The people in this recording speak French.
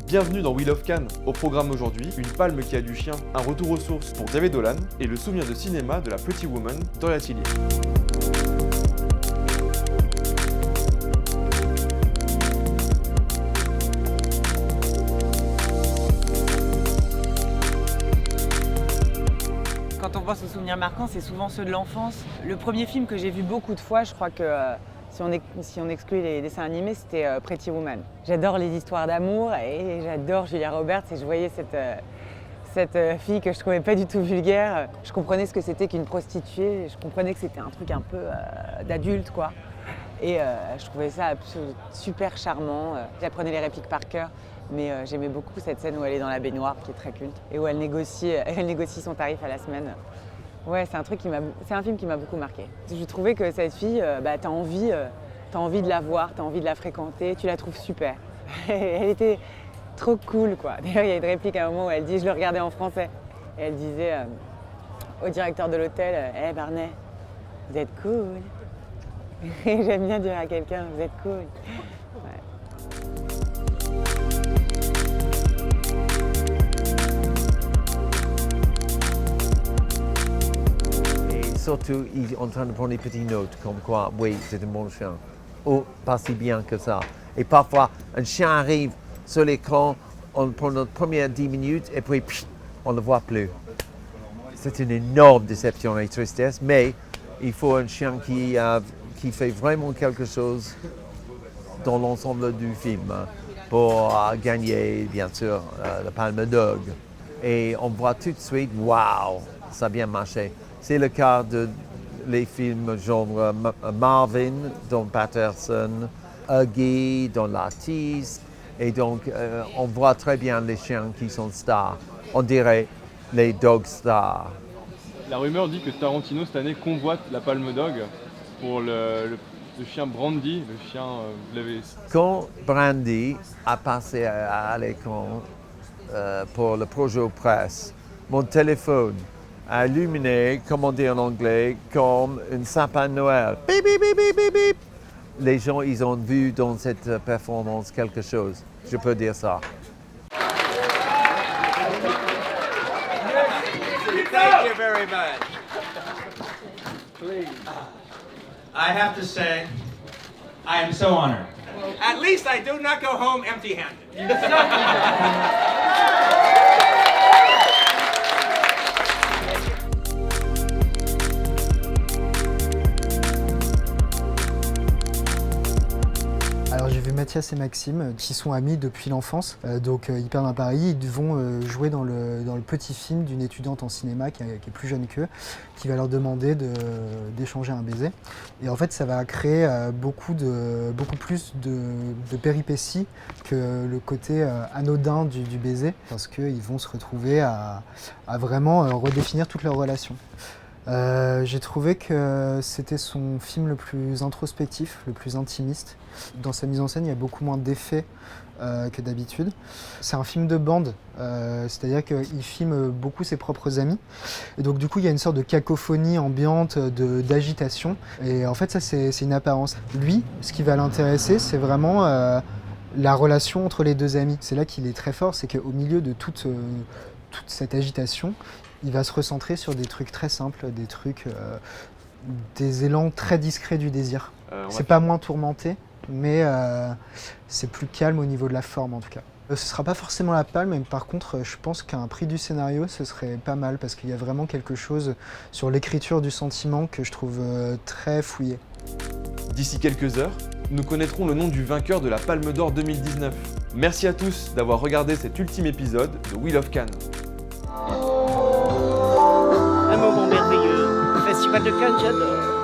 Bienvenue dans Wheel of Cannes. Au programme aujourd'hui, une palme qui a du chien, un retour aux sources pour David Dolan et le souvenir de cinéma de la Pretty Woman Doria Tilly. Quand on pense aux souvenirs marquants, c'est souvent ceux de l'enfance. Le premier film que j'ai vu beaucoup de fois, je crois que si on exclut les dessins animés, c'était Pretty Woman. J'adore les histoires d'amour et j'adore Julia Roberts et je voyais cette fille que je trouvais pas du tout vulgaire. Je comprenais ce que c'était qu'une prostituée, je comprenais que c'était un truc un peu d'adulte, quoi. Et je trouvais ça super charmant. J'apprenais les répliques par cœur, mais j'aimais beaucoup cette scène où elle est dans la baignoire, qui est très culte, et où elle négocie son tarif à la semaine. Ouais, c'est un film qui m'a beaucoup marqué. Je trouvais que cette fille, t'as envie de la voir, t'as envie de la fréquenter, tu la trouves super. Elle était trop cool, quoi. D'ailleurs, il y a une réplique à un moment où elle dit, je le regardais en français, et elle disait au directeur de l'hôtel, hey Barney, vous êtes cool. J'aime bien dire à quelqu'un, vous êtes cool. Ouais. Surtout, il est en train de prendre des petites notes, comme quoi, oui, c'est un bon chien. Ou pas si bien que ça. Et parfois, un chien arrive sur l'écran, on prend notre première 10 minutes et puis on ne le voit plus. C'est une énorme déception et tristesse, mais il faut un chien qui fait vraiment quelque chose dans l'ensemble du film pour gagner, bien sûr, la Palme d'Or. Et on voit tout de suite, waouh, ça a bien marché. C'est le cas de les films genre Marvin dans Patterson, Huggy dans L'artiste. Et donc, on voit très bien les chiens qui sont stars. On dirait les dog stars. La rumeur dit que Tarantino cette année convoite la Palme d'Or pour le chien Brandy, le chien, vous l'avez... Quand Brandy a passé à l'écran pour le projet presse, mon téléphone a illuminé, comme on dit en anglais, comme un sapin de Noël. Bip, bip, bip, bip, bip, bip. Les gens, ils ont vu dans cette performance quelque chose. Je peux dire ça. Thank you very much. Please. I have to say, I am so honored. At least I do not go home empty-handed. Alors j'ai vu Mathias et Maxime qui sont amis depuis l'enfance, donc ils partent à Paris, ils vont jouer dans le petit film d'une étudiante en cinéma qui est plus jeune qu'eux, qui va leur demander d'échanger un baiser. Et en fait ça va créer beaucoup plus de péripéties que le côté anodin du baiser, parce qu'ils vont se retrouver à vraiment redéfinir toute leur relation. J'ai trouvé que c'était son film le plus introspectif, le plus intimiste. Dans sa mise en scène, il y a beaucoup moins d'effets que d'habitude. C'est un film de bande, c'est-à-dire qu'il filme beaucoup ses propres amis. Et donc du coup, il y a une sorte de cacophonie ambiante, d'agitation. Et en fait, ça, c'est une apparence. Lui, ce qui va l'intéresser, c'est vraiment la relation entre les deux amis. C'est là qu'il est très fort, c'est qu'au milieu de toute cette agitation, il va se recentrer sur des trucs très simples, des trucs, des élans très discrets du désir. C'est pas moins tourmenté, mais c'est plus calme au niveau de la forme en tout cas. Ce sera pas forcément la palme, mais par contre, je pense qu'un prix du scénario, ce serait pas mal, parce qu'il y a vraiment quelque chose sur l'écriture du sentiment que je trouve très fouillé. D'ici quelques heures, nous connaîtrons le nom du vainqueur de la Palme d'Or 2019. Merci à tous d'avoir regardé cet ultime épisode de Wheel of Cannes. Un moment merveilleux. Le Festival de Cannes, j'adore.